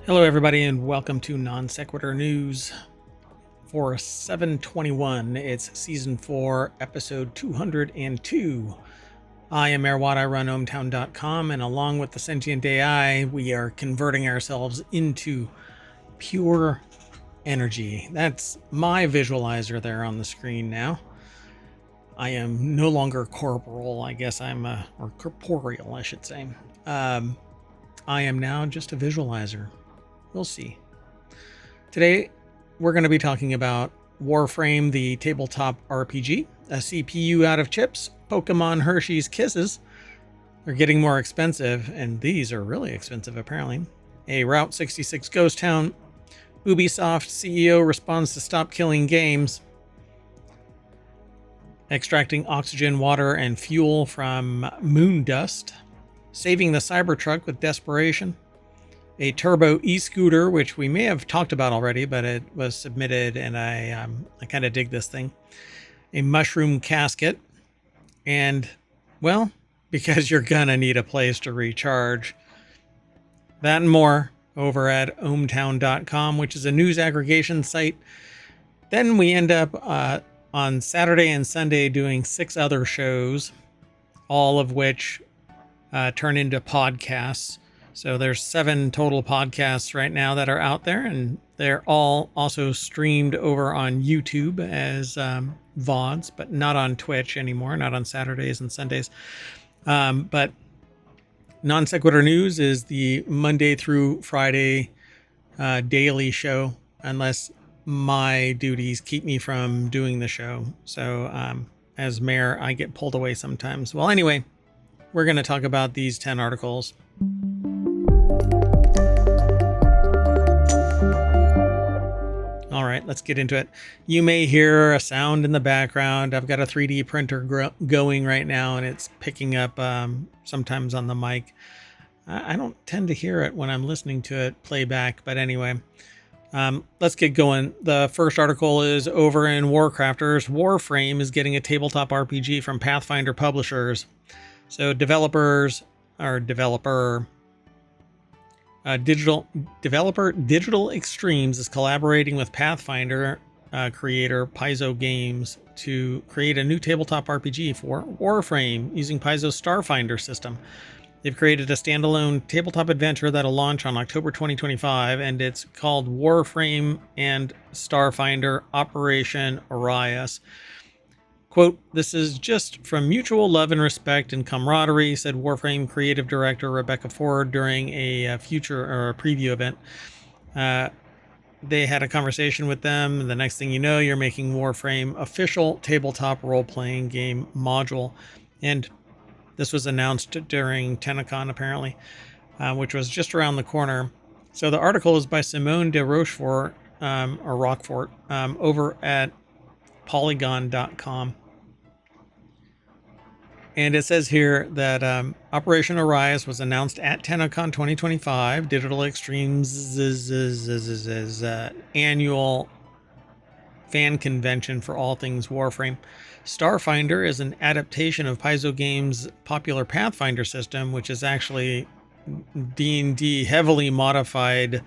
Hello, everybody, and welcome to Non Sequitur News for 7/21. It's Season 4, Episode 202. I am MayorWatt. I run ohmTown.com, and along with the Sentient AI, we are converting ourselves into pure energy. That's my visualizer there on the screen now. I am no longer corporal. I guess or corporeal, I should say. I am now just a visualizer. We'll see. Today, we're going to be talking about Warframe, the tabletop RPG, a CPU out of chips, Pokemon Hershey's Kisses. They're getting more expensive, and these are really expensive apparently. A Route 66 ghost town, Ubisoft CEO responds to stop killing games, extracting oxygen, water, and fuel from moon dust, saving the Cybertruck with desperation, a turbo e-scooter, which we may have talked about already, but it was submitted, and I kind of dig this thing. A mushroom casket, and, well, because you're gonna need a place to recharge. That and more over at ohmTown.com, which is a news aggregation site. Then we end up on Saturday and Sunday doing 6 other shows, all of which turn into podcasts. So there's 7 total podcasts right now that are out there, and they're all also streamed over on YouTube as VODs, but not on Twitch anymore, not on Saturdays and Sundays. But Non Sequitur News is the Monday through Friday daily show, unless my duties keep me from doing the show. So as mayor, I get pulled away sometimes. Well, anyway, we're going to talk about these 10 articles. All right, let's get into it. You may hear a sound in the background. I've got a 3D printer going right now, and it's picking up sometimes on the mic. I don't tend to hear it when I'm listening to it playback, but anyway, let's get going. The first article is over in WarCrafters. Warframe is getting a tabletop RPG from Pathfinder publishers. So Digital Extremes is collaborating with Pathfinder creator Paizo Games to create a new tabletop RPG for Warframe using Paizo's Starfinder system. They've created a standalone tabletop adventure that'll launch on October 2025, and it's called Warframe and Starfinder Operation Arias. Quote, "This is just from mutual love and respect and camaraderie," said Warframe creative director Rebecca Ford during a preview event. They had a conversation with them, and the next thing you know, you're making Warframe official tabletop role-playing game module. And this was announced during TennaCon, apparently, which was just around the corner. So the article is by Simone de Rochefort, over at Polygon.com. And it says here that Operation Arias was announced at TennaCon 2025, Digital Extremes' annual fan convention for all things Warframe. Starfinder is an adaptation of Paizo Games' popular Pathfinder system, which is actually D&D heavily modified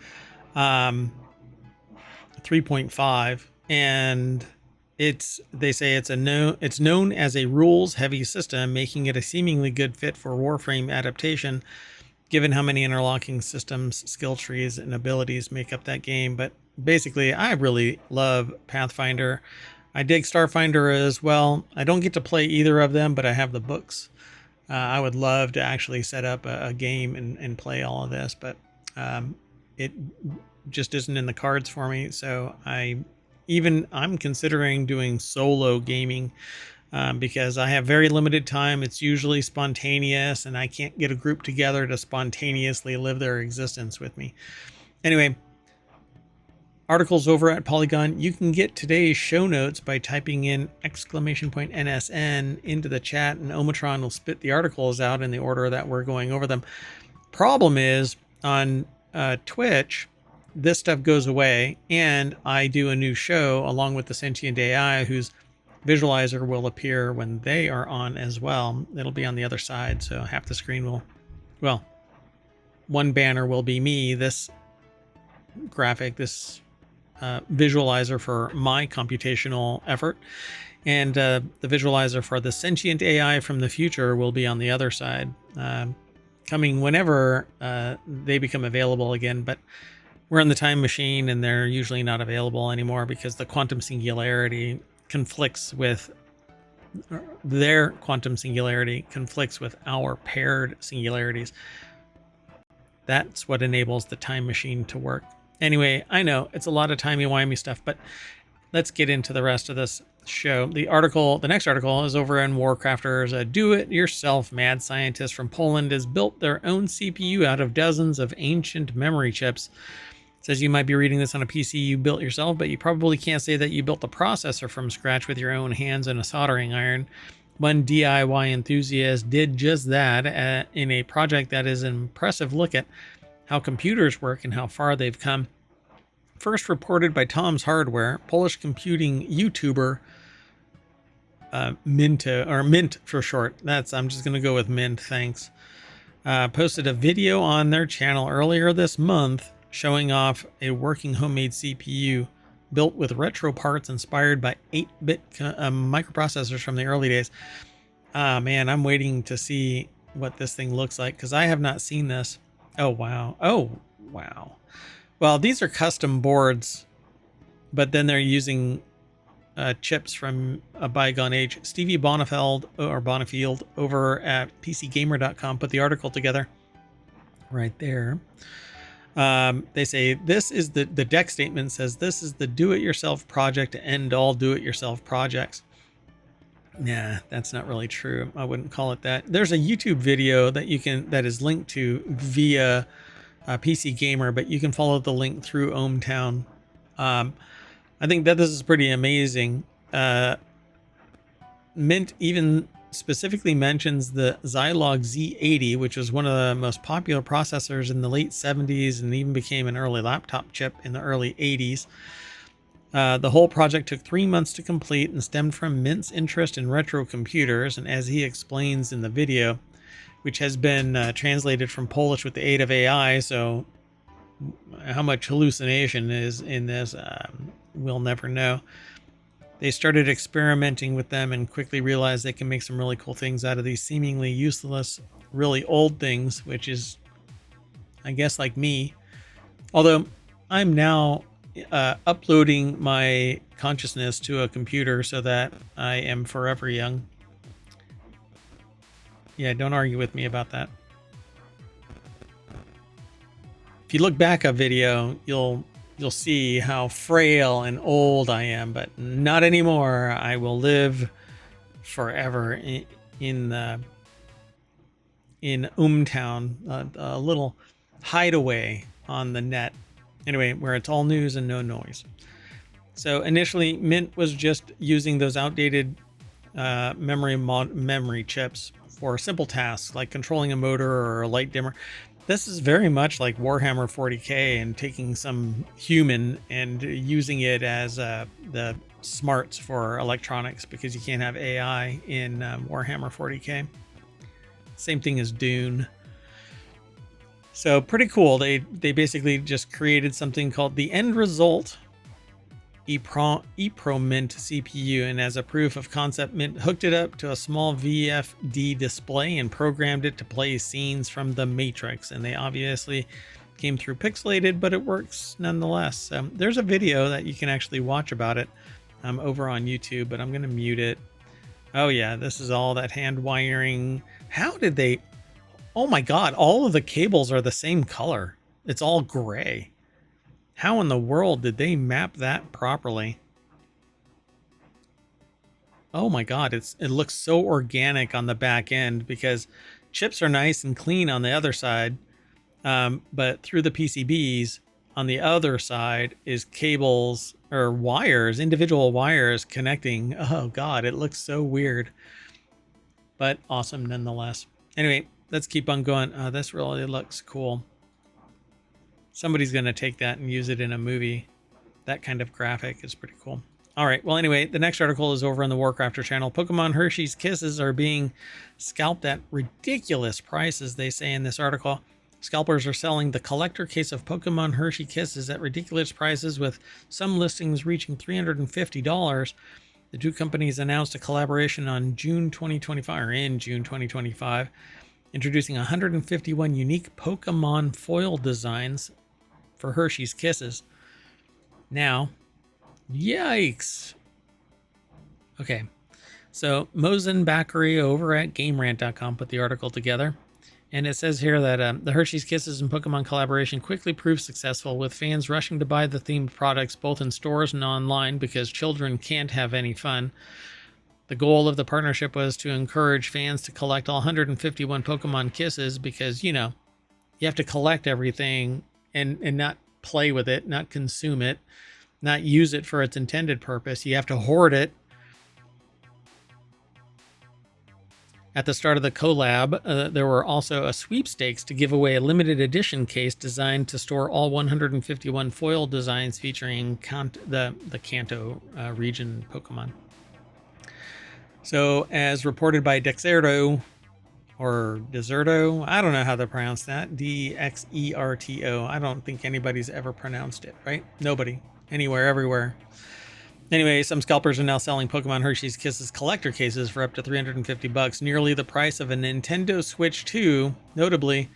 3.5, and they say it's known as a rules-heavy system, making it a seemingly good fit for Warframe adaptation, given how many interlocking systems, skill trees, and abilities make up that game. But basically, I really love Pathfinder. I dig Starfinder as well. I don't get to play either of them, but I have the books. I would love to actually set up a game and play all of this, but it just isn't in the cards for me. So I'm considering doing solo gaming because I have very limited time. It's usually spontaneous, and I can't get a group together to spontaneously live their existence with me. Anyway, articles over at Polygon. You can get today's show notes by typing in !NSN into the chat, and Omatron will spit the articles out in the order that we're going over them. Problem is, on Twitch, this stuff goes away, and I do a new show along with the Sentient AI, whose visualizer will appear when they are on as well. It'll be on the other side, so half the screen will, well, one banner will be me. This graphic, this visualizer for my computational effort. And the visualizer for the Sentient AI from the future will be on the other side, coming whenever they become available again. But we're in the time machine, and they're usually not available anymore because the quantum singularity conflicts with their quantum singularity conflicts with our paired singularities. That's what enables the time machine to work. Anyway, I know it's a lot of timey-wimey stuff, but let's get into the rest of this show. The next article is over in WarCrafters. A do-it-yourself mad scientist from Poland has built their own CPU out of dozens of ancient memory chips. It says you might be reading this on a PC you built yourself, but you probably can't say that you built the processor from scratch with your own hands and a soldering iron. One DIY enthusiast did just that in a project that is an impressive look at how computers work and how far they've come. First reported by Tom's Hardware, Polish computing YouTuber Mint for short. I'm just going to go with Mint, thanks. Posted a video on their channel earlier this month showing off a working homemade CPU built with retro parts inspired by 8-bit microprocessors from the early days. Man, I'm waiting to see what this thing looks like because I have not seen this. Oh, wow. Well, these are custom boards, but then they're using chips from a bygone age. Stevie Bonifield over at PCGamer.com put the article together right there. They say this is the deck statement says this is the do-it-yourself project to end all do-it-yourself projects. Nah, that's not really true. I wouldn't call it that. There's a YouTube video that that is linked to via PC Gamer, but you can follow the link through ohmTown. I think that this is pretty amazing. Mint even specifically mentions the Zilog Z80, which was one of the most popular processors in the late 70s and even became an early laptop chip in the early 80s. The whole project took 3 months to complete and stemmed from Mint's interest in retro computers. And as he explains in the video, which has been translated from Polish with the aid of AI, so how much hallucination is in this, we'll never know. They started experimenting with them and quickly realized they can make some really cool things out of these seemingly useless, really old things, which is, I guess, like me. Although I'm now uploading my consciousness to a computer so that I am forever young. Yeah, don't argue with me about that. If you look back a video, you'll see how frail and old I am, but not anymore. I will live forever in ohmTown, a little hideaway on the net. Anyway, where it's all news and no noise. So initially, Mint was just using those outdated memory chips for simple tasks like controlling a motor or a light dimmer. This is very much like Warhammer 40k and taking some human and using it as the smarts for electronics, because you can't have AI in Warhammer 40k. Same thing as Dune. So pretty cool. They basically just created something called the End Result ePro Mint CPU, and as a proof of concept, Mint hooked it up to a small VFD display and programmed it to play scenes from The Matrix. And they obviously came through pixelated, but it works nonetheless. There's a video that you can actually watch about it over on YouTube, but I'm going to mute it. Oh yeah, this is all that hand wiring. How did they... Oh my God, all of the cables are the same color. It's all gray. How in the world did they map that properly? Oh my God, it looks so organic on the back end, because chips are nice and clean on the other side. But through the PCBs on the other side is cables or wires, individual wires connecting. Oh God, it looks so weird, but awesome nonetheless. Anyway, let's keep on going. This really looks cool. Somebody's going to take that and use it in a movie. That kind of graphic is pretty cool. All right. Well, anyway, the next article is over on the WarCrafters channel. Pokemon Hershey's Kisses are being scalped at ridiculous prices, they say in this article. Scalpers are selling the collector case of Pokemon Hershey Kisses at ridiculous prices, with some listings reaching $350. The two companies announced a collaboration in June 2025, introducing 151 unique Pokemon foil designs for Hershey's Kisses. Now, yikes. Okay, so Mosen Bakary over at GameRant.com put the article together. And it says here that the Hershey's Kisses and Pokemon collaboration quickly proved successful, with fans rushing to buy the themed products both in stores and online because children can't have any fun. The goal of the partnership was to encourage fans to collect all 151 Pokemon Kisses because, you know, you have to collect everything and not play with it, not consume it, not use it for its intended purpose. You have to hoard it. At the start of the collab, there were also a sweepstakes to give away a limited edition case designed to store all 151 foil designs featuring the Kanto region Pokemon. So, as reported by Dexerto, or Deserto, I don't know how to pronounce that, Dexerto. I don't think anybody's ever pronounced it, right? Nobody. Anywhere, everywhere. Anyway, some scalpers are now selling Pokemon Hershey's Kisses collector cases for up to $350, nearly the price of a Nintendo Switch 2. Notably,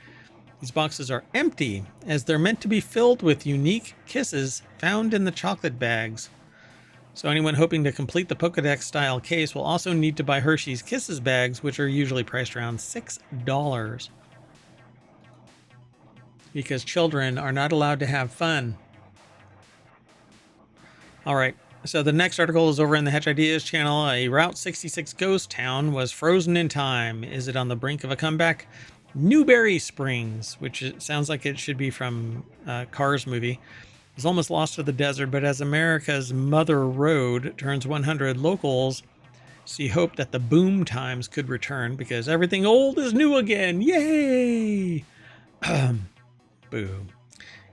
these boxes are empty, as they're meant to be filled with unique kisses found in the chocolate bags. So anyone hoping to complete the Pokédex-style case will also need to buy Hershey's Kisses bags, which are usually priced around $6. Because children are not allowed to have fun. All right. So the next article is over in the Hedge Ideas channel. A Route 66 ghost town was frozen in time. Is it on the brink of a comeback? Newberry Springs, which it sounds like it should be from Cars movie, is almost lost to the desert, but as America's Mother Road turns 100, locals see hope that the boom times could return because everything old is new again. Yay! Boo.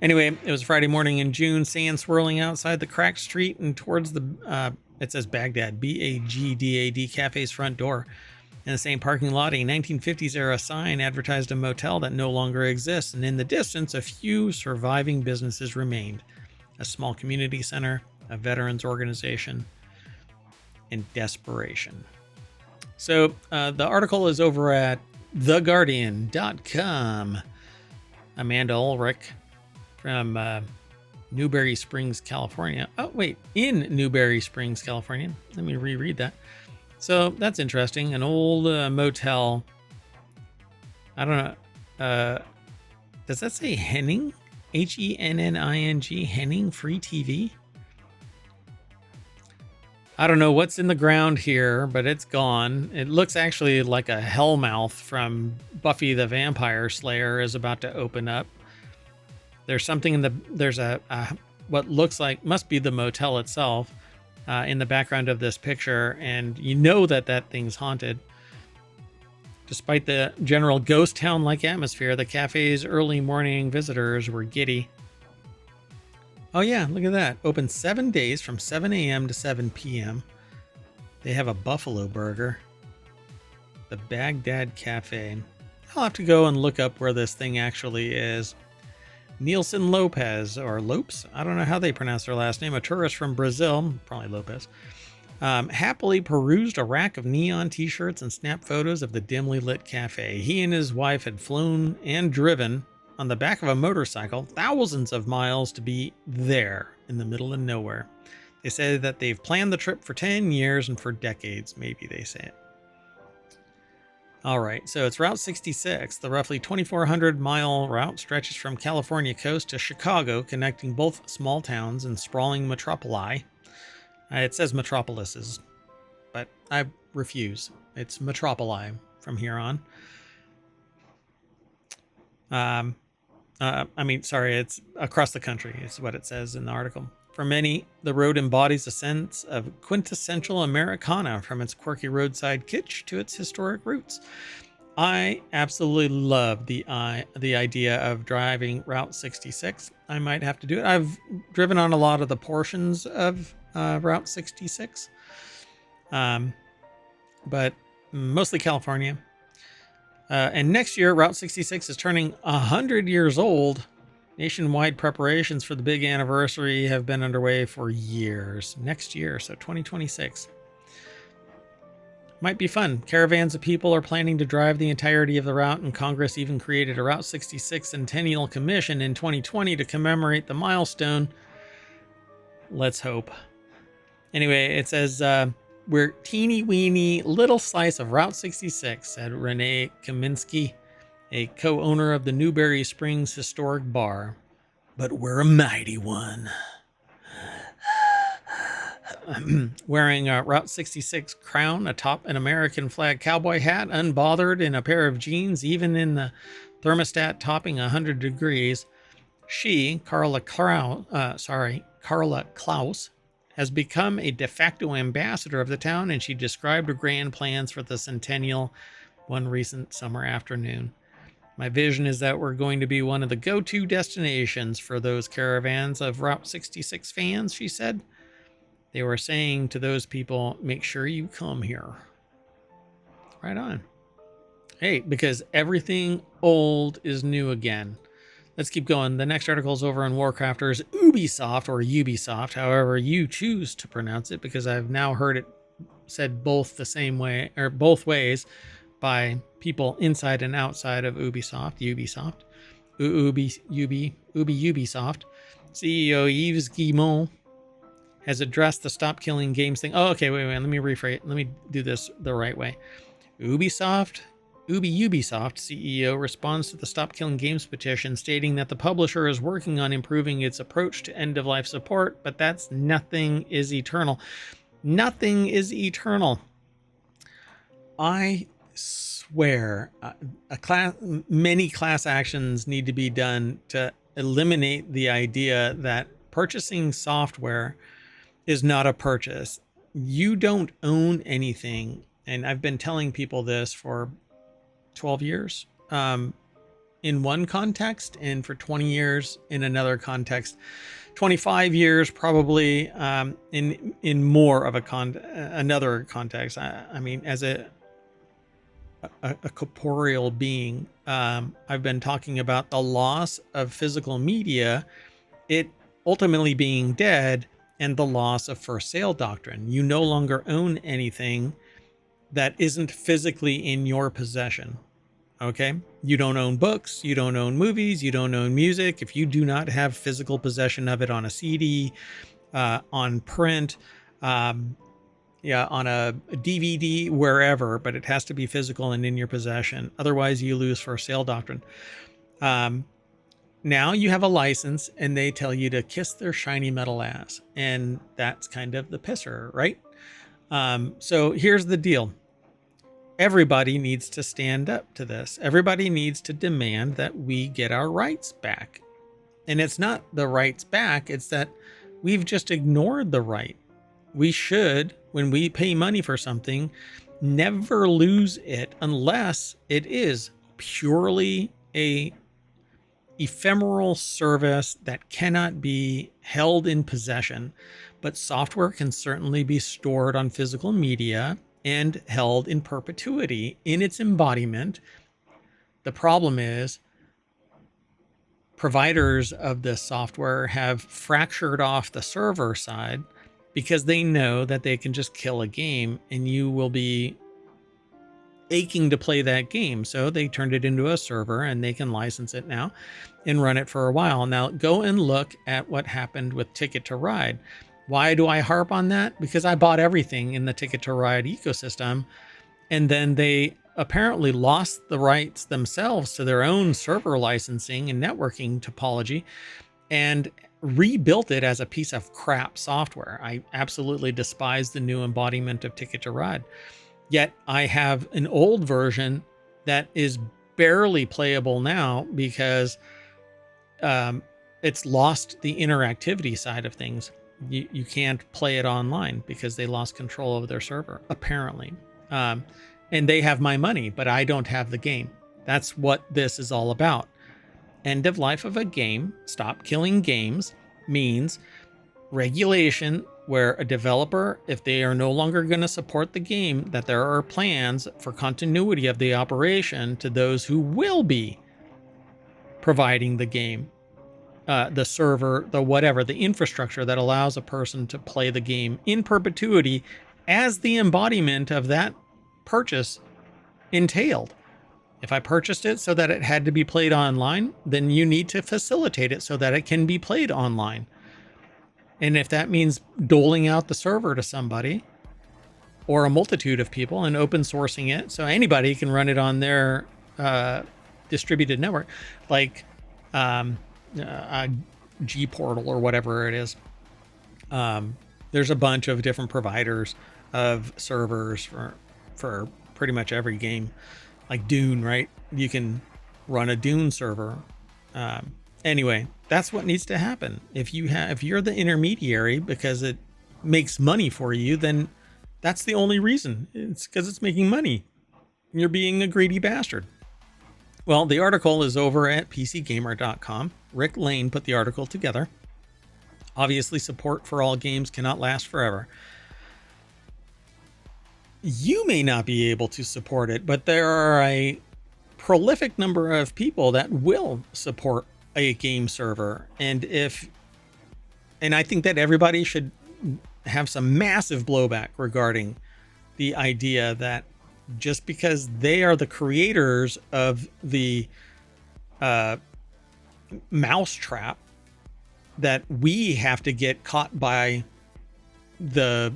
Anyway, it was Friday morning in June, sand swirling outside the cracked street and towards the, it says Baghdad, B-A-G-D-A-D cafe's front door. In the same parking lot, a 1950s-era sign advertised a motel that no longer exists, and in the distance, a few surviving businesses remained. A small community center, a veterans organization, and desperation. So, the article is over at theguardian.com. Amanda Ulrich from Newberry Springs, California. Oh, wait, in Newberry Springs, California. Let me reread that. So that's interesting. An old motel. I don't know. Does that say Henning? Henning? Henning Free TV? I don't know what's in the ground here, but it's gone. It looks actually like a hellmouth from Buffy the Vampire Slayer is about to open up. There's something in the, there's a what looks like, must be the motel itself in the background of this picture. And you know that that thing's haunted. Despite the general ghost town-like atmosphere, the cafe's early morning visitors were giddy. Oh yeah, look at that. Open 7 days from 7 a.m. to 7 p.m. They have a buffalo burger. The Baghdad Cafe. I'll have to go and look up where this thing actually is. Nielsen Lopez, or Lopes, I don't know how they pronounce their last name, a tourist from Brazil, probably Lopez, happily perused a rack of neon t-shirts and snapped photos of the dimly lit cafe. He and his wife had flown and driven on the back of a motorcycle thousands of miles to be there in the middle of nowhere. They say that they've planned the trip for 10 years and for decades, maybe they say it. All right, so it's Route 66. The roughly 2,400-mile route stretches from California coast to Chicago, connecting both small towns and sprawling metropoli. It says metropolises, but I refuse. It's metropoli from here on. It's across the country is what it says in the article. For many, the road embodies a sense of quintessential Americana, from its quirky roadside kitsch to its historic roots. I absolutely love the idea of driving Route 66. I might have to do it. I've driven on a lot of the portions of Route 66, but mostly California. And next year, Route 66 is turning 100 years old. Nationwide preparations for the big anniversary have been underway for years. Next year, so 2026. Might be fun. Caravans of people are planning to drive the entirety of the route, and Congress even created a Route 66 Centennial Commission in 2020 to commemorate the milestone. Let's hope. Anyway, it says, we're teeny weeny little slice of Route 66, said Renee Kaminsky, a co-owner of the Newberry Springs Historic Bar. But we're a mighty one. Wearing a Route 66 crown atop an American flag cowboy hat, unbothered in a pair of jeans, even in the thermostat topping 100 degrees, she, Carla Klaus, has become a de facto ambassador of the town, and she described her grand plans for the centennial one recent summer afternoon. My vision is that we're going to be one of the go-to destinations for those caravans of Route 66 fans, she said. They were saying to those people, make sure you come here. Right on. Hey, because everything old is new again. Let's keep going. The next article is over on WarCrafters. Ubisoft, or Ubisoft, however you choose to pronounce it, because I've now heard it said both the same way, or both ways, by people inside and outside of Ubisoft. Ubisoft. CEO Yves Guillemot has addressed the stop killing games thing. Oh, okay, wait, let me rephrase. Let me do this the right way. Ubisoft CEO responds to the Stop Killing Games petition, stating that the publisher is working on improving its approach to end-of-life support, but that's nothing is eternal. Nothing is eternal. I swear, many class actions need to be done to eliminate the idea that purchasing software is not a purchase. You don't own anything. And I've been telling people this for 12 years in one context, and for 20 years in another context, 25 years probably in more of another context. I mean, as a corporeal being, I've been talking about the loss of physical media, it ultimately being dead, and the loss of first sale doctrine. You no longer own anything that isn't physically in your possession. Okay? You don't own books, you don't own movies, you don't own music. If you do not have physical possession of it on a CD, on print, on a DVD, wherever, but it has to be physical and in your possession. Otherwise, you lose first sale doctrine. Now you have a license, and they tell you to kiss their shiny metal ass. And that's kind of the pisser, right? So here's the deal. Everybody needs to stand up to this. Everybody needs to demand that we get our rights back. And it's not the rights back, it's that we've just ignored the right. We should, when we pay money for something, never lose it unless it is purely a ephemeral service that cannot be held in possession. But software can certainly be stored on physical media and held in perpetuity in its embodiment. The problem is providers of this software have fractured off the server side because they know that they can just kill a game and you will be aching to play that game. So they turned it into a server, and they can license it now and run it for a while. Now go and look at what happened with Ticket to Ride. Why do I harp on that? Because I bought everything in the Ticket to Ride ecosystem, and then they apparently lost the rights themselves to their own server licensing and networking topology and rebuilt it as a piece of crap software. I absolutely despise the new embodiment of Ticket to Ride. Yet I have an old version that is barely playable now because it's lost the interactivity side of things. You can't play it online because they lost control of their server, apparently. And they have my money, but I don't have the game. That's what this is all about. End of life of a game, stop killing games, means regulation where a developer, if they are no longer going to support the game, that there are plans for continuity of the operation to those who will be providing the game, the server, the whatever, the infrastructure that allows a person to play the game in perpetuity as the embodiment of that purchase entailed. If I purchased it so that it had to be played online, then you need to facilitate it so that it can be played online. And if that means doling out the server to somebody or a multitude of people and open sourcing it so anybody can run it on their distributed network, like G Portal or whatever it is. There's a bunch of different providers of servers for pretty much every game, like Dune, right? You can run a Dune server. Anyway, that's what needs to happen. If you're the intermediary because it makes money for you, then that's the only reason. It's because it's making money. You're being a greedy bastard. Well, the article is over at pcgamer.com. Rick Lane put the article together. Obviously, support for all games cannot last forever. You may not be able to support it, but there are a prolific number of people that will support a game server. And I think that everybody should have some massive blowback regarding the idea that just because they are the creators of the mousetrap, that we have to get caught by the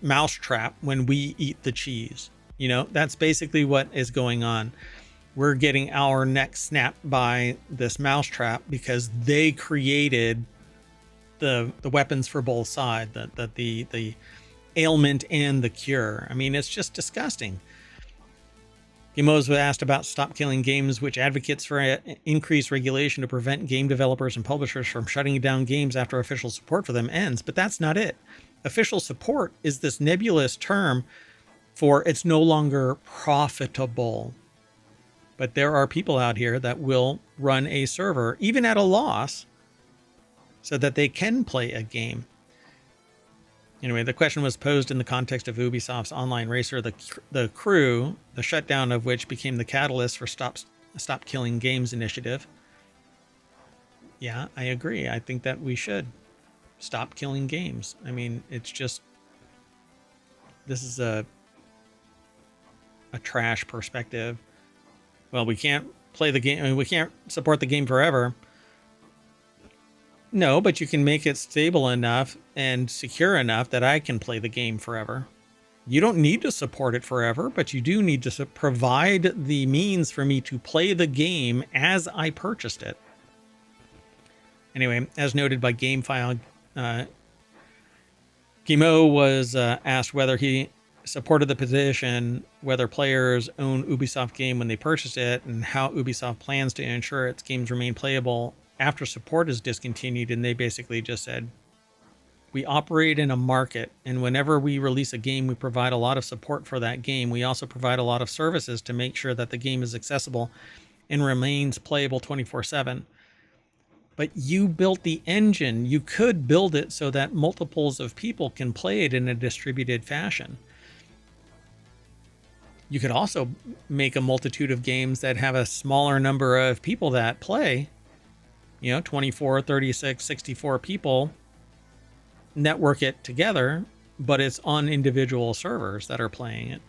mousetrap when we eat the cheese. You know, that's basically what is going on. We're getting our neck snapped by this mousetrap because they created the weapons for both sides, the ailment and the cure. I mean, it's just disgusting. Gimos was asked about Stop Killing Games, which advocates for increased regulation to prevent game developers and publishers from shutting down games after official support for them ends. But that's not it. Official support is this nebulous term for it's no longer profitable. But there are people out here that will run a server, even at a loss, so that they can play a game. Anyway, the question was posed in the context of Ubisoft's online racer, The Crew, the shutdown of which became the catalyst for Stop Killing Games initiative. Yeah, I agree. I think that we should stop killing games. I mean, it's just, this is a trash perspective. Well, we can't play the game. I mean, we can't support the game forever. No, but you can make it stable enough and secure enough that I can play the game forever. You don't need to support it forever, but you do need to provide the means for me to play the game as I purchased it. Anyway, as noted by GameFile, Guimau was asked whether he supported the position, whether players own Ubisoft game when they purchase it, and how Ubisoft plans to ensure its games remain playable after support is discontinued. And they basically just said, we operate in a market, and whenever we release a game, we provide a lot of support for that game. We also provide a lot of services to make sure that the game is accessible and remains playable 24/7. But you built the engine. You could build it so that multiples of people can play it in a distributed fashion. You could also make a multitude of games that have a smaller number of people that play, 24, 36, 64 people, network it together, but it's on individual servers that are playing it.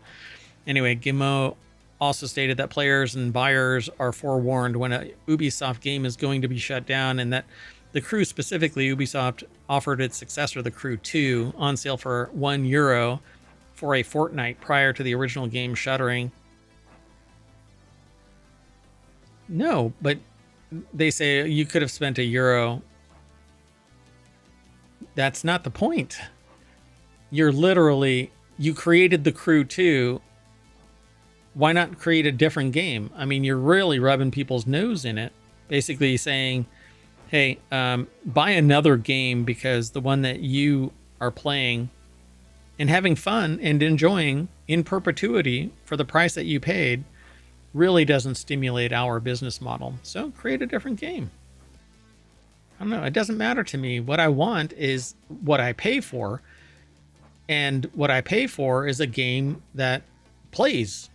Anyway, Guimau also stated that players and buyers are forewarned when a Ubisoft game is going to be shut down, and that The Crew, specifically Ubisoft, offered its successor, The Crew 2, on sale for €1 for a fortnight prior to the original game shuttering. No, but they say you could have spent €1. That's not the point. You created The Crew 2. Why not create a different game? I mean, you're really rubbing people's nose in it, basically saying, hey, buy another game because the one that you are playing and having fun and enjoying in perpetuity for the price that you paid really doesn't stimulate our business model. So create a different game. I don't know. It doesn't matter to me. What I want is what I pay for. And what I pay for is a game that plays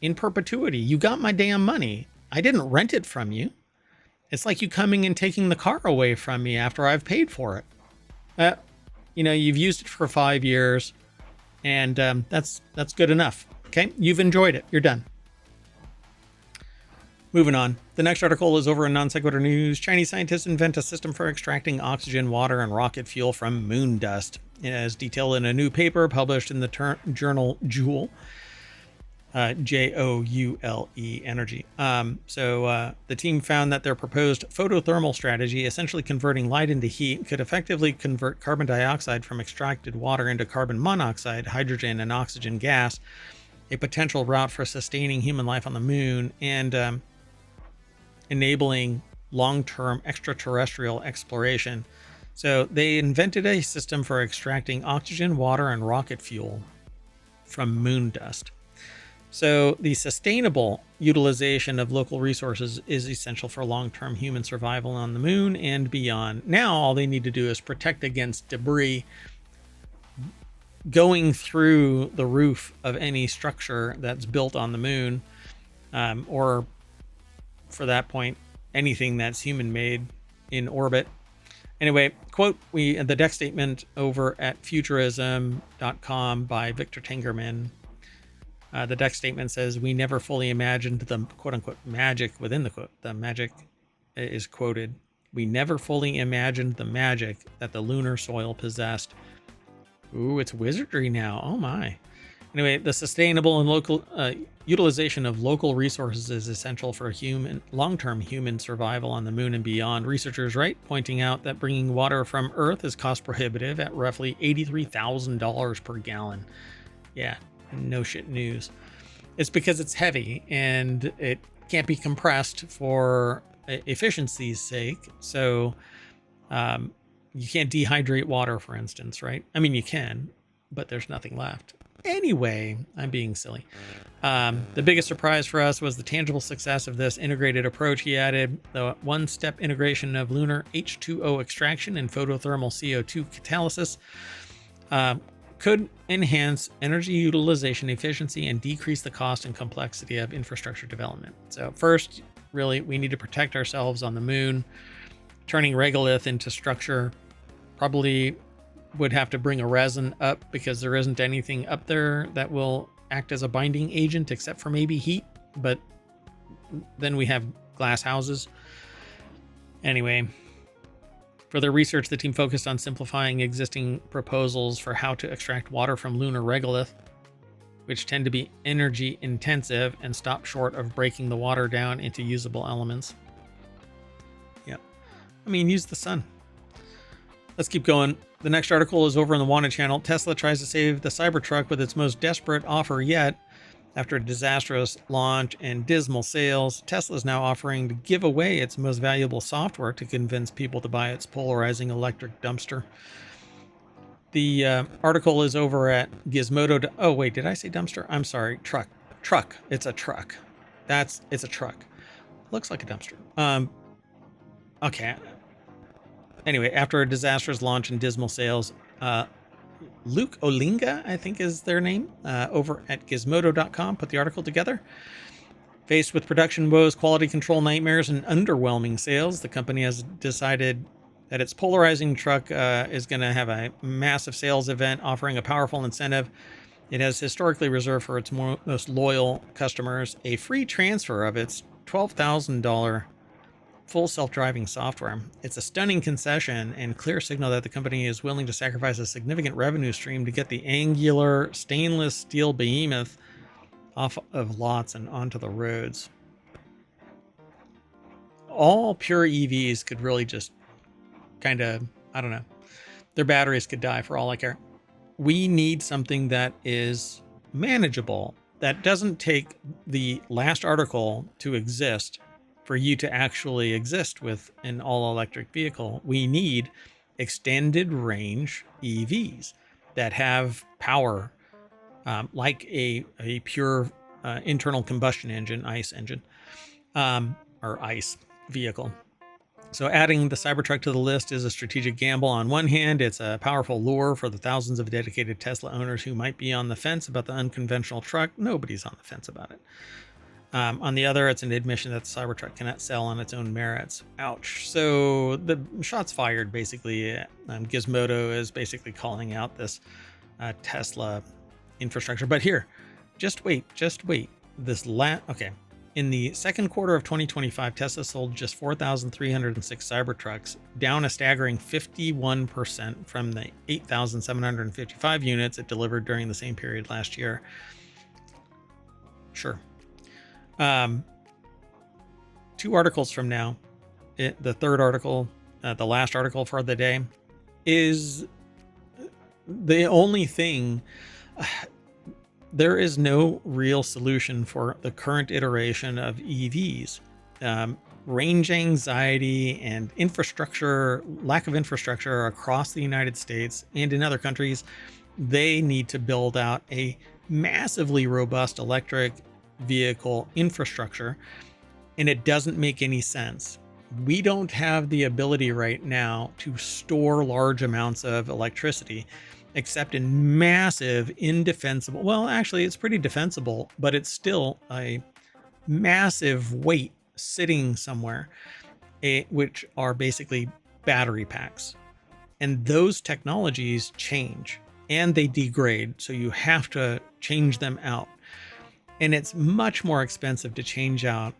in perpetuity. You got my damn money. I didn't rent it from you. It's like you coming and taking the car away from me after I've paid for it. You've used it for 5 years, and that's good enough. Okay, you've enjoyed it. You're done. Moving on. The next article is over in Non Sequitur News. Chinese scientists invent a system for extracting oxygen, water, and rocket fuel from moon dust. As detailed in a new paper published in the journal Joule. Joule Energy. The team found that their proposed photothermal strategy, essentially converting light into heat, could effectively convert carbon dioxide from extracted water into carbon monoxide, hydrogen, and oxygen gas, a potential route for sustaining human life on the moon and enabling long-term extraterrestrial exploration. So they invented a system for extracting oxygen, water, and rocket fuel from moon dust. So the sustainable utilization of local resources is essential for long-term human survival on the moon and beyond. Now all they need to do is protect against debris going through the roof of any structure that's built on the moon, or for that point, anything that's human-made in orbit. Anyway, quote, the deck statement over at futurism.com by Victor Tengerman. The deck statement says, we never fully imagined the quote-unquote magic within the quote. The magic is quoted. We never fully imagined the magic that the lunar soil possessed. Ooh, it's wizardry now. Oh my. Anyway, the sustainable and local utilization of local resources is essential for long-term human survival on the moon and beyond. Researchers write, pointing out that bringing water from Earth is cost prohibitive at roughly $83,000 per gallon. Yeah, no shit news. It's because it's heavy and it can't be compressed for efficiency's sake. So you can't dehydrate water, for instance, right? I mean, you can, but there's nothing left. Anyway, I'm being silly. The biggest surprise for us was the tangible success of this integrated approach. He added the one-step integration of lunar H2O extraction and photothermal CO2 catalysis could enhance energy utilization efficiency and decrease the cost and complexity of infrastructure development. So first, really, we need to protect ourselves on the moon. Turning regolith into structure probably would have to bring a resin up because there isn't anything up there that will act as a binding agent except for maybe heat, but then we have glass houses. Anyway, for their research, the team focused on simplifying existing proposals for how to extract water from lunar regolith, which tend to be energy intensive and stop short of breaking the water down into usable elements. Yep. I mean, use the sun. Let's keep going. The next article is over on the Wanted channel. Tesla tries to save the Cybertruck with its most desperate offer yet. After a disastrous launch and dismal sales, Tesla is now offering to give away its most valuable software to convince people to buy its polarizing electric dumpster. The article is over at Gizmodo. Oh, wait, did I say dumpster? I'm sorry. Truck. It's a truck. It's a truck. Looks like a dumpster. Okay. Anyway, after a disastrous launch and dismal sales, Luke Olinga, I think is their name, over at gizmodo.com, put the article together. Faced with production woes, quality control nightmares, and underwhelming sales, the company has decided that its polarizing truck is going to have a massive sales event offering a powerful incentive. It has historically reserved for its most loyal customers a free transfer of its $12,000 full self-driving software. It's a stunning concession and clear signal that the company is willing to sacrifice a significant revenue stream to get the angular stainless steel behemoth off of lots and onto the roads. All pure EVs could really just kind of, I don't know, their batteries could die for all I care. We need something that is manageable, that doesn't take the last article to exist for you to actually exist with an all-electric vehicle. We need extended range EVs that have power, like a pure internal combustion engine, ICE engine, or ICE vehicle. So adding the Cybertruck to the list is a strategic gamble. On one hand, it's a powerful lure for the thousands of dedicated Tesla owners who might be on the fence about the unconventional truck. Nobody's on the fence about it. On the other, it's an admission that the Cybertruck cannot sell on its own merits. Ouch. So the shot's fired, basically. Gizmodo is basically calling out this Tesla infrastructure. But here, just wait. Okay. In the second quarter of 2025, Tesla sold just 4,306 Cybertrucks, down a staggering 51% from the 8,755 units it delivered during the same period last year. Sure. 2 articles from now, the third article, the last article for the day, is the only thing. There is no real solution for the current iteration of EVs. Range anxiety and lack of infrastructure across the United States and in other countries, they need to build out a massively robust electric vehicle infrastructure, and it doesn't make any sense. We don't have the ability right now to store large amounts of electricity, except in massive, indefensible, well, actually, it's pretty defensible, but it's still a massive weight sitting somewhere, which are basically battery packs. And those technologies change and they degrade, so you have to change them out. And it's much more expensive to change out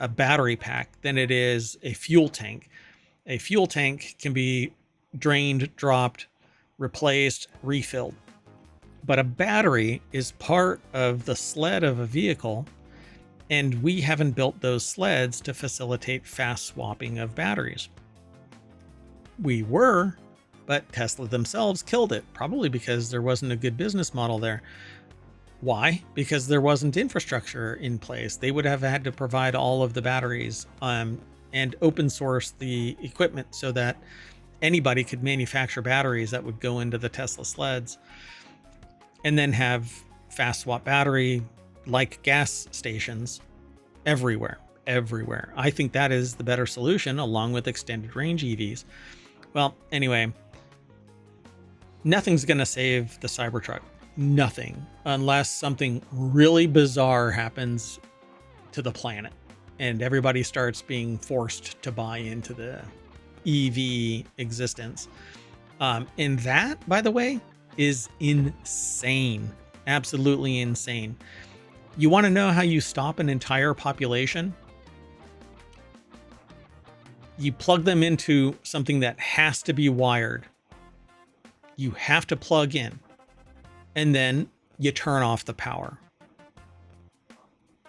a battery pack than it is a fuel tank. A fuel tank can be drained, dropped, replaced, refilled. But a battery is part of the sled of a vehicle, and we haven't built those sleds to facilitate fast swapping of batteries. We were, but Tesla themselves killed it, probably because there wasn't a good business model there. Why? Because there wasn't infrastructure in place. They would have had to provide all of the batteries and open source the equipment so that anybody could manufacture batteries that would go into the Tesla sleds, and then have fast swap battery like gas stations everywhere. I think that is the better solution, along with extended range EVs. Well, anyway, nothing's going to save the Cybertruck. Nothing, unless something really bizarre happens to the planet and everybody starts being forced to buy into the EV existence. And that, by the way, is insane. Absolutely insane. You want to know how you stop an entire population? You plug them into something that has to be wired. You have to plug in. And then you turn off the power.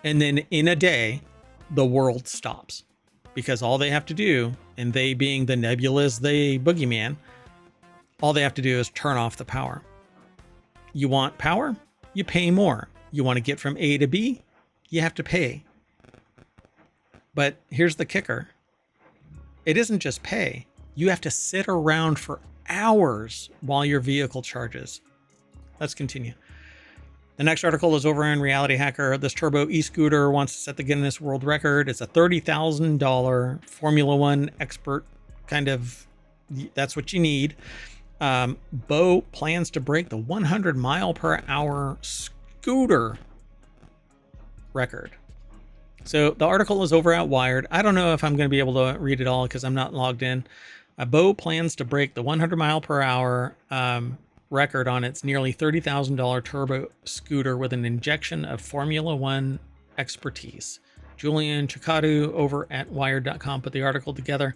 And then in a day, the world stops. Because all they have to do, and they being the nebulous, the boogeyman, all they have to do is turn off the power. You want power? You pay more. You want to get from A to B? You have to pay. But here's the kicker. It isn't just pay. You have to sit around for hours while your vehicle charges. Let's continue. The next article is over on RealityHacker. This turbo e-scooter wants to set the Guinness World Record. It's a $30,000 Formula One expert kind of, that's what you need. Bo plans to break the 100 mile per hour scooter record. So the article is over at Wired. I don't know if I'm going to be able to read it all because I'm not logged in. Bo plans to break the 100 mile per hour record on its nearly $30,000 turbo scooter with an injection of Formula One expertise. Julian Chikadu over at Wired.com put the article together.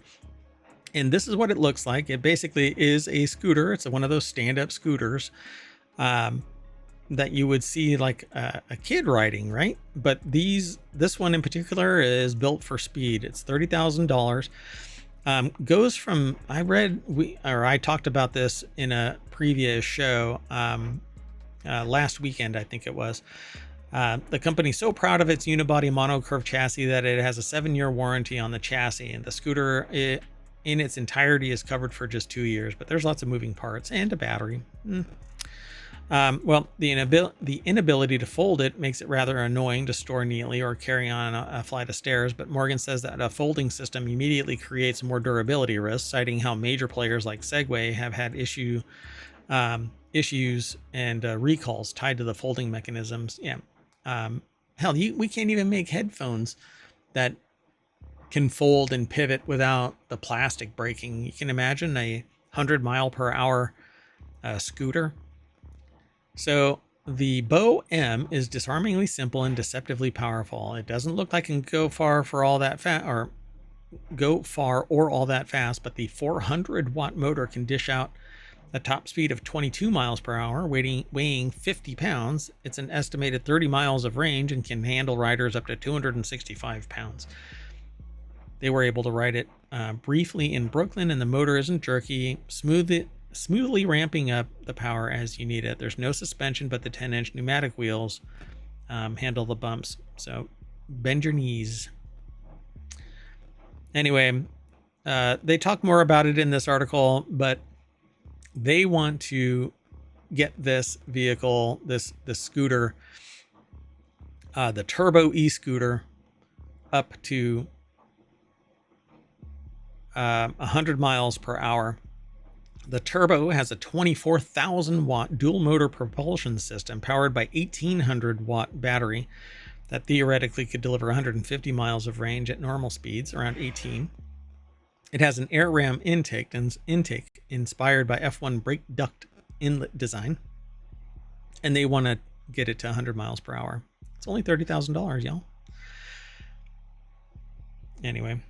And this is what it looks like. It basically is a scooter. It's one of those stand-up scooters that you would see like a kid riding, right? But this one in particular is built for speed. It's $30,000. Goes from, I talked about this in a previous show last weekend, I think it was. The company's so proud of its unibody monocurve chassis that it has a 7-year warranty on the chassis, and the scooter in its entirety is covered for just 2 years, but there's lots of moving parts and a battery. Well, the inability to fold it makes it rather annoying to store neatly or carry on a flight of stairs, but Morgan says that a folding system immediately creates more durability risks, citing how major players like Segway have had issues and recalls tied to the folding mechanisms. Yeah. Hell, we can't even make headphones that can fold and pivot without the plastic breaking. You can imagine a 100-mile-per-hour scooter. So the Bow M is disarmingly simple and deceptively powerful. It doesn't look like it can go far or all that fast, but the 400-watt motor can dish out a top speed of 22 miles per hour, weighing 50 pounds. It's an estimated 30 miles of range and can handle riders up to 265 pounds. They were able to ride it briefly in Brooklyn, and the motor isn't jerky, smoothly ramping up the power as you need it. There's no suspension, but the 10-inch pneumatic wheels handle the bumps. So bend your knees. Anyway, they talk more about it in this article, but they want to get this vehicle, this scooter, the Turbo e-scooter, up to 100 miles per hour. The Turbo has a 24,000 watt dual motor propulsion system powered by 1800 watt battery that theoretically could deliver 150 miles of range at normal speeds, around 18. It has an air ram intake inspired by F1 brake duct inlet design, and they want to get it to 100 miles per hour. It's only $30,000, y'all. Anyway,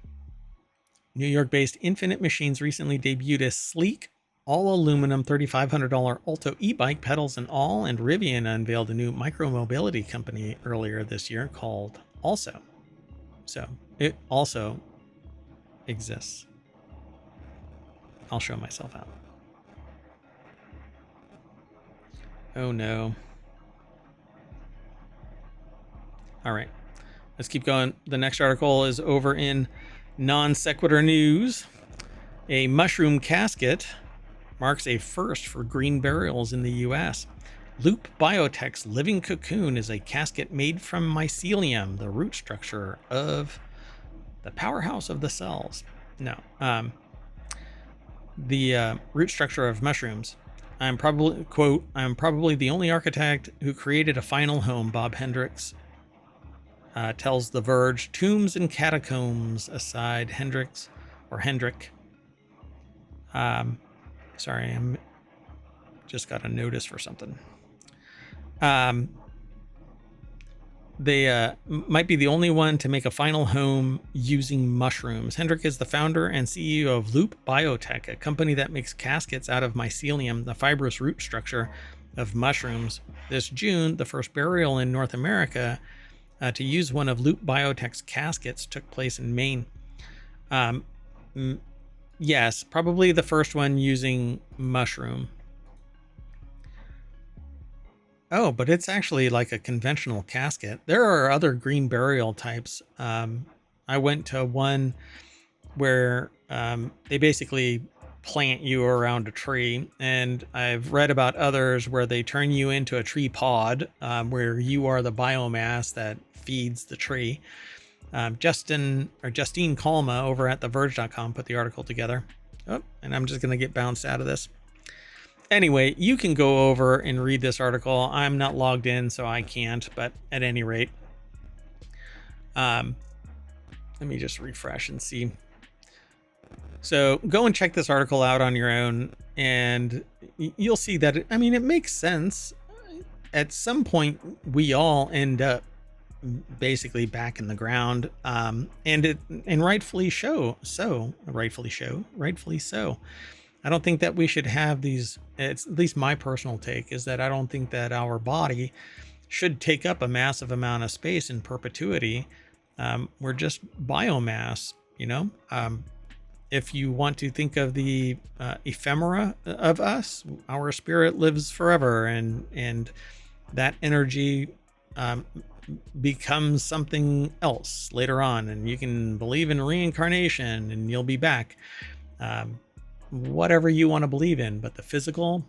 New York-based Infinite Machines recently debuted a sleek, all-aluminum $3,500 Alto e-bike, pedals and all, and Rivian unveiled a new micro-mobility company earlier this year called Also. So it also exists. I'll show myself out. Oh no. All right, let's keep going. The next article is over in Non Sequitur News. A mushroom casket marks a first for green burials in the U.S. Loop Biotech's living cocoon is a casket made from mycelium, the root structure of the powerhouse of the cells. The root structure of mushrooms. I'm probably the only architect who created a final home, Bob Hendricks tells The Verge. Tombs and catacombs aside, Hendrick. Sorry, I'm just got a notice for something. They might be the only one to make a final home using mushrooms. Hendrick is the founder and CEO of Loop Biotech, a company that makes caskets out of mycelium, the fibrous root structure of mushrooms. This June, the first burial in North America to use one of Loop Biotech's caskets took place in Maine. Yes, probably the first one using mushroom. Oh, but it's actually like a conventional casket. There are other green burial types. I went to one where they basically plant you around a tree, and I've read about others where they turn you into a tree pod, where you are the biomass that feeds the tree. Justine Kalma over at TheVerge.com put the article together. Oh, and I'm just going to get bounced out of this. Anyway, you can go over and read this article. I'm not logged in, so I can't, but at any rate, let me just refresh and see. So go and check this article out on your own, and you'll see that, it makes sense. At some point, we all end up basically back in the ground, and rightfully so. I don't think that we should have these. It's at least my personal take is that I don't think that our body should take up a massive amount of space in perpetuity. We're just biomass, if you want to think of the ephemera of us, our spirit lives forever, and that energy becomes something else later on, and you can believe in reincarnation and you'll be back. Whatever you want to believe in, but the physical,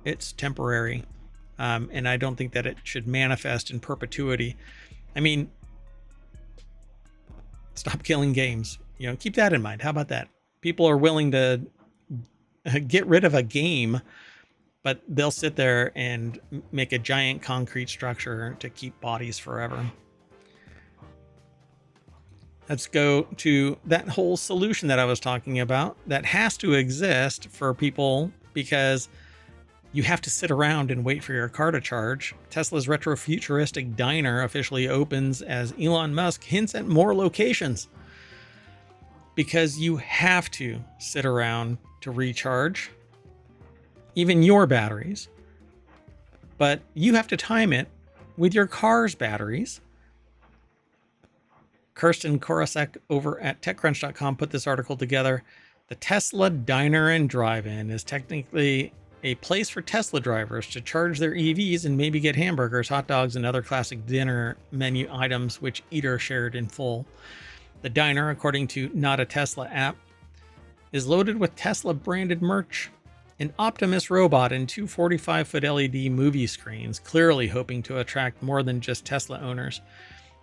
it's temporary. And I don't think that it should manifest in perpetuity. I mean, stop killing games. Keep that in mind. How about that? People are willing to get rid of a game, but they'll sit there and make a giant concrete structure to keep bodies forever. Let's go to that whole solution that I was talking about that has to exist for people because you have to sit around and wait for your car to charge. Tesla's retro-futuristic diner officially opens as Elon Musk hints at more locations. Because you have to sit around to recharge, even your batteries. But you have to time it with your car's batteries. Kirsten Korosek over at TechCrunch.com put this article together. The Tesla Diner and Drive-In is technically a place for Tesla drivers to charge their EVs and maybe get hamburgers, hot dogs, and other classic dinner menu items which eater shared in full. The diner, according to Not a Tesla app, is loaded with Tesla-branded merch, an Optimus robot, and two 45-foot LED movie screens, clearly hoping to attract more than just Tesla owners.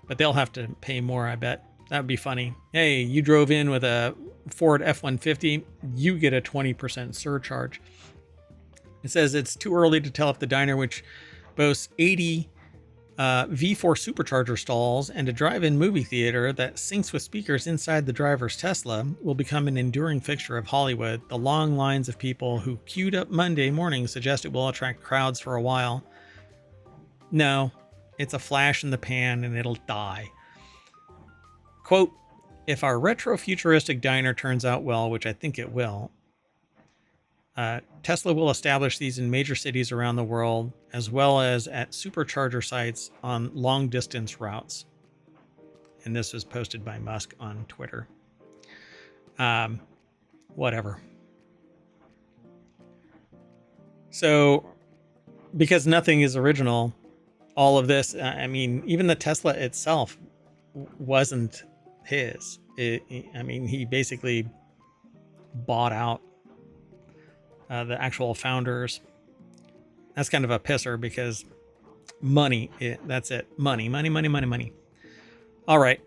But they'll have to pay more, I bet. That would be funny. Hey, you drove in with a Ford F-150, you get a 20% surcharge. It says it's too early to tell if the diner, which boasts 80 V4 supercharger stalls and a drive-in movie theater that syncs with speakers inside the driver's Tesla, will become an enduring fixture of Hollywood. The long lines of people who queued up Monday morning suggest it will attract crowds for a while. No, it's a flash in the pan and it'll die. Quote, if our retro-futuristic diner turns out well, which I think it will, Tesla will establish these in major cities around the world, as well as at supercharger sites on long-distance routes. And this was posted by Musk on Twitter. Whatever. So, because nothing is original, all of this, I mean, even the Tesla itself wasn't his. He basically bought out the actual founders. That's kind of a pisser because money, that's it. Money. All right.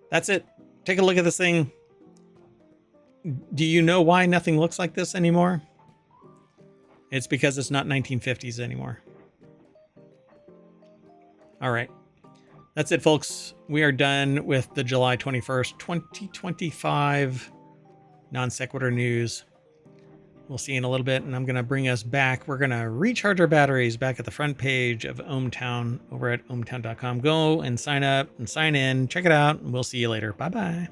That's it. Take a look at this thing. Do you know why nothing looks like this anymore? It's because it's not 1950s anymore. All right. That's it, folks. We are done with the July 21st, 2025 Non Sequitur news. We'll see you in a little bit, and I'm going to bring us back. We're going to recharge our batteries back at the front page of ohmTown over at ohmTown.com. Go and sign up and sign in. Check it out, and we'll see you later. Bye-bye.